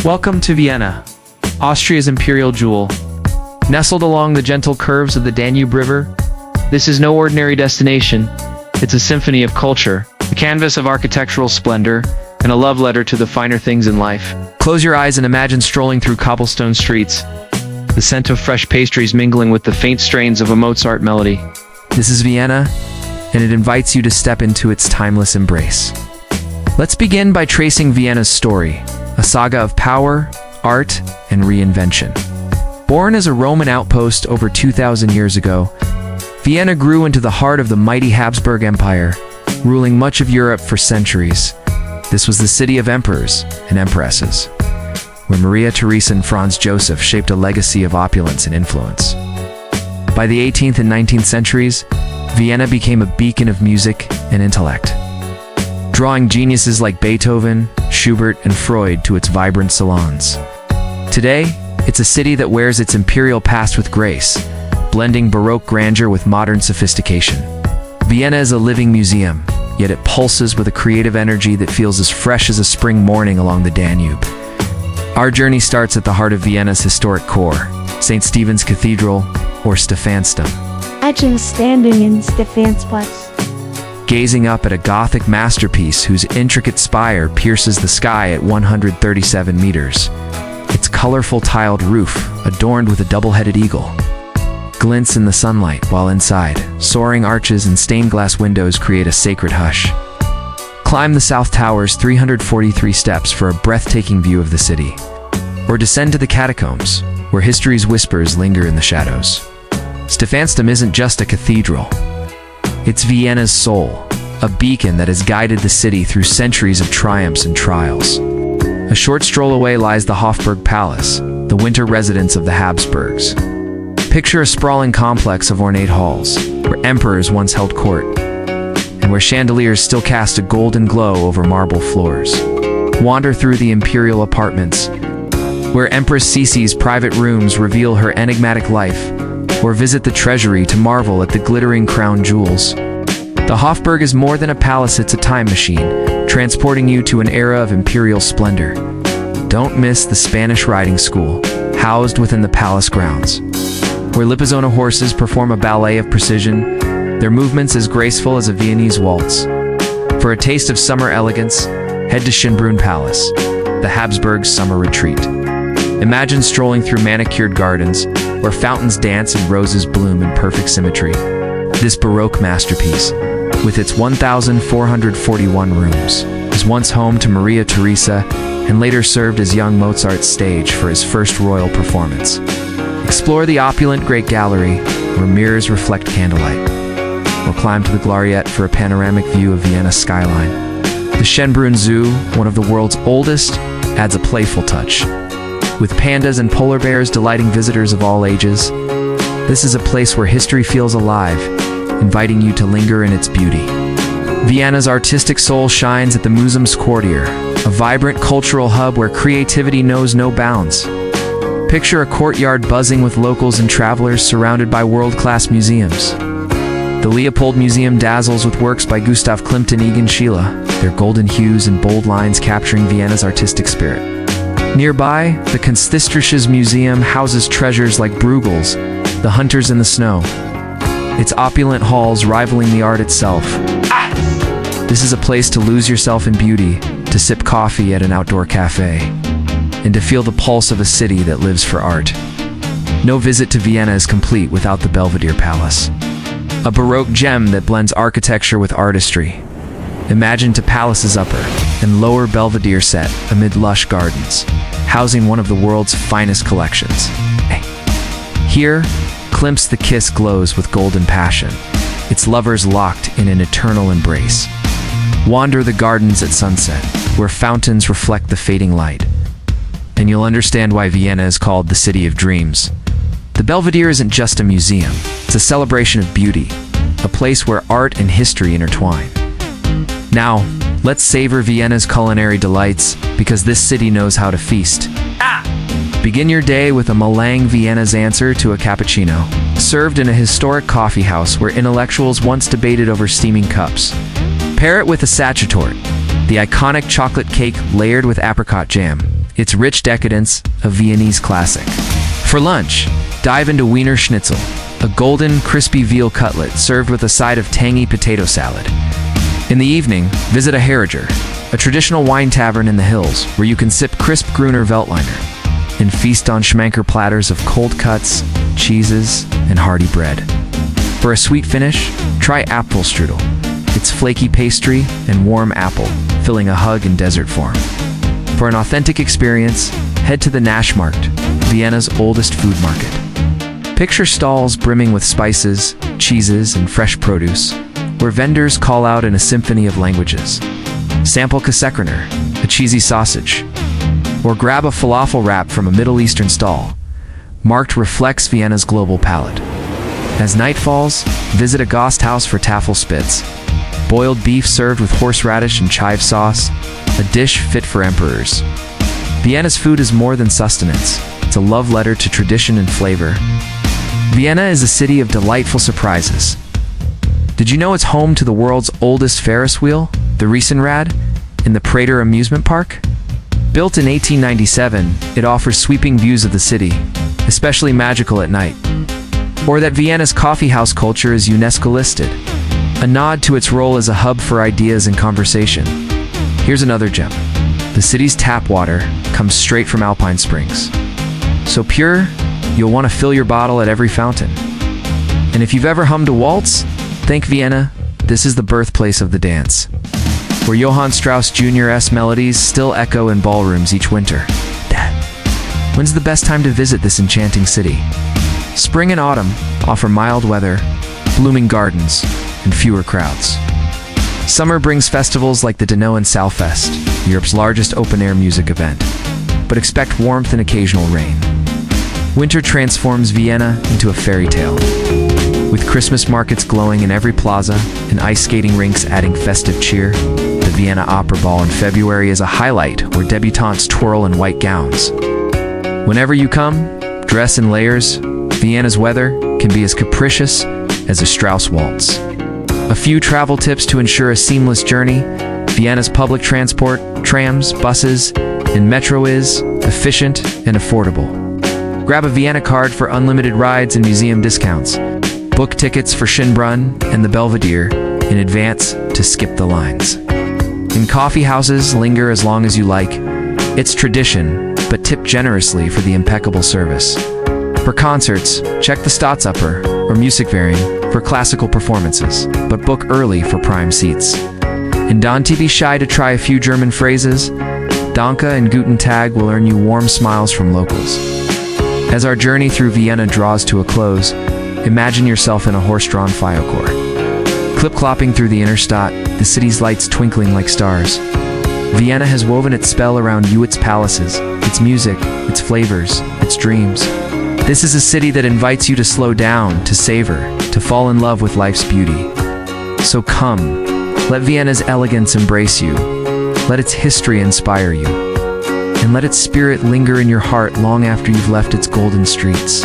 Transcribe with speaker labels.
Speaker 1: Welcome to Vienna, Austria's imperial jewel. Nestled along the gentle curves of the Danube River, this is no ordinary destination. It's a symphony of culture, a canvas of architectural splendor, and a love letter to the finer things in life. Close your eyes and imagine strolling through cobblestone streets, the scent of fresh pastries mingling with the faint strains of a Mozart melody. This is Vienna, and it invites you to step into its timeless embrace. Let's begin by tracing Vienna's story, a saga of power, art, and reinvention. Born as a Roman outpost over 2,000 years ago, Vienna grew into the heart of the mighty Habsburg Empire, ruling much of Europe for centuries. This was the city of emperors and empresses, where Maria Theresa and Franz Joseph shaped a legacy of opulence and influence. By the 18th and 19th centuries, Vienna became a beacon of music and intellect, drawing geniuses like Beethoven, Schubert, and Freud to its vibrant salons. Today, it's a city that wears its imperial past with grace, blending Baroque grandeur with modern sophistication. Vienna is a living museum, yet it pulses with a creative energy that feels as fresh as a spring morning along the Danube. Our journey starts at the heart of Vienna's historic core, St. Stephen's Cathedral, or Stephansdom.
Speaker 2: Imagine standing in Stephansplatz,
Speaker 1: Gazing up at a Gothic masterpiece whose intricate spire pierces the sky at 137 meters. Its colorful tiled roof, adorned with a double-headed eagle, glints in the sunlight, while inside, soaring arches and stained glass windows create a sacred hush. Climb the South Tower's 343 steps for a breathtaking view of the city. Or descend to the catacombs, where history's whispers linger in the shadows. Stephansdom isn't just a cathedral. It's Vienna's soul, a beacon that has guided the city through centuries of triumphs and trials. A short stroll away lies the Hofburg Palace, the winter residence of the Habsburgs. Picture a sprawling complex of ornate halls, where emperors once held court, and where chandeliers still cast a golden glow over marble floors. Wander through the Imperial apartments, where Empress Sisi's private rooms reveal her enigmatic life, or visit the treasury to marvel at the glittering crown jewels. The Hofburg is more than a palace, it's a time machine, transporting you to an era of imperial splendor. Don't miss the Spanish riding school, housed within the palace grounds, where Lipizzaner horses perform a ballet of precision, their movements as graceful as a Viennese waltz. For a taste of summer elegance, head to Schönbrunn Palace, the Habsburgs' summer retreat. Imagine strolling through manicured gardens, where fountains dance and roses bloom in perfect symmetry. This Baroque masterpiece, with its 1,441 rooms, was once home to Maria Theresa and later served as young Mozart's stage for his first royal performance. Explore the opulent Great Gallery, where mirrors reflect candlelight, or climb to the Gloriette for a panoramic view of Vienna's skyline. The Schönbrunn Zoo, one of the world's oldest, adds a playful touch. With pandas and polar bears delighting visitors of all ages, this is a place where history feels alive, inviting you to linger in its beauty. Vienna's artistic soul shines at the Museumsquartier, a vibrant cultural hub where creativity knows no bounds. Picture a courtyard buzzing with locals and travelers surrounded by world-class museums. The Leopold Museum dazzles with works by Gustav Klimt and Egon Schiele, their golden hues and bold lines capturing Vienna's artistic spirit. Nearby, the Kunsthistorisches Museum houses treasures like Bruegel's, The Hunters in the Snow, its opulent halls rivaling the art itself. This is a place to lose yourself in beauty, to sip coffee at an outdoor cafe, and to feel the pulse of a city that lives for art. No visit to Vienna is complete without the Belvedere Palace, a Baroque gem that blends architecture with artistry. Imagine the palace's upper and lower Belvedere set amid lush gardens, housing one of the world's finest collections. Here, Klimt's The Kiss glows with golden passion, its lovers locked in an eternal embrace. Wander the gardens at sunset, where fountains reflect the fading light, and you'll understand why Vienna is called the City of Dreams. The Belvedere isn't just a museum, it's a celebration of beauty, a place where art and history intertwine. Now, let's savor Vienna's culinary delights, because this city knows how to feast. Begin your day with a meringue, Vienna's answer to a cappuccino, served in a historic coffee house where intellectuals once debated over steaming cups. Pair it with a Sachertorte, the iconic chocolate cake layered with apricot jam, its rich decadence, a Viennese classic. For lunch, dive into Wiener Schnitzel, a golden, crispy veal cutlet served with a side of tangy potato salad. In the evening, visit a Herriger, a traditional wine tavern in the hills where you can sip crisp Gruner Veltliner and feast on Schmanker platters of cold cuts, cheeses, and hearty bread. For a sweet finish, try Apfelstrudel. It's flaky pastry and warm apple, filling a hug in dessert form. For an authentic experience, head to the Naschmarkt, Vienna's oldest food market. Picture stalls brimming with spices, cheeses, and fresh produce, where vendors call out in a symphony of languages. Sample Käsekraner, a cheesy sausage, or grab a falafel wrap from a Middle Eastern stall. Markt reflects Vienna's global palate. As night falls, visit a Gasthaus for Tafelspitz, boiled beef served with horseradish and chive sauce, a dish fit for emperors. Vienna's food is more than sustenance. It's a love letter to tradition and flavor. Vienna is a city of delightful surprises. Did you know it's home to the world's oldest Ferris wheel, the Riesenrad, in the Prater Amusement Park? Built in 1897, it offers sweeping views of the city, especially magical at night. Or that Vienna's coffeehouse culture is UNESCO listed, a nod to its role as a hub for ideas and conversation. Here's another gem. The city's tap water comes straight from Alpine Springs. So pure, you'll want to fill your bottle at every fountain. And if you've ever hummed a waltz, think Vienna. This is the birthplace of the dance, where Johann Strauss Jr.'s melodies still echo in ballrooms each winter. When's the best time to visit this enchanting city? Spring and autumn offer mild weather, blooming gardens, and fewer crowds. Summer brings festivals like the Danoan Salfest, Europe's largest open-air music event, but expect warmth and occasional rain. Winter transforms Vienna into a fairy tale, with Christmas markets glowing in every plaza and ice skating rinks adding festive cheer. The Vienna Opera Ball in February is a highlight where debutantes twirl in white gowns. Whenever you come, dress in layers. Vienna's weather can be as capricious as a Strauss waltz. A few travel tips to ensure a seamless journey. Vienna's public transport, trams, buses, and metro is efficient and affordable. Grab a Vienna card for unlimited rides and museum discounts. Book tickets for Schönbrunn and the Belvedere in advance to skip the lines. In coffee houses, linger as long as you like. It's tradition, but tip generously for the impeccable service. For concerts, check the Staatsoper or Musikverein for classical performances, but book early for prime seats. And don't be shy to try a few German phrases. Danke and Guten Tag will earn you warm smiles from locals. As our journey through Vienna draws to a close, imagine yourself in a horse-drawn Fiaker. Clip-clopping through the Innenstadt, the city's lights twinkling like stars. Vienna has woven its spell around you, its palaces, its music, its flavors, its dreams. This is a city that invites you to slow down, to savor, to fall in love with life's beauty. So come, let Vienna's elegance embrace you. Let its history inspire you. And let its spirit linger in your heart long after you've left its golden streets.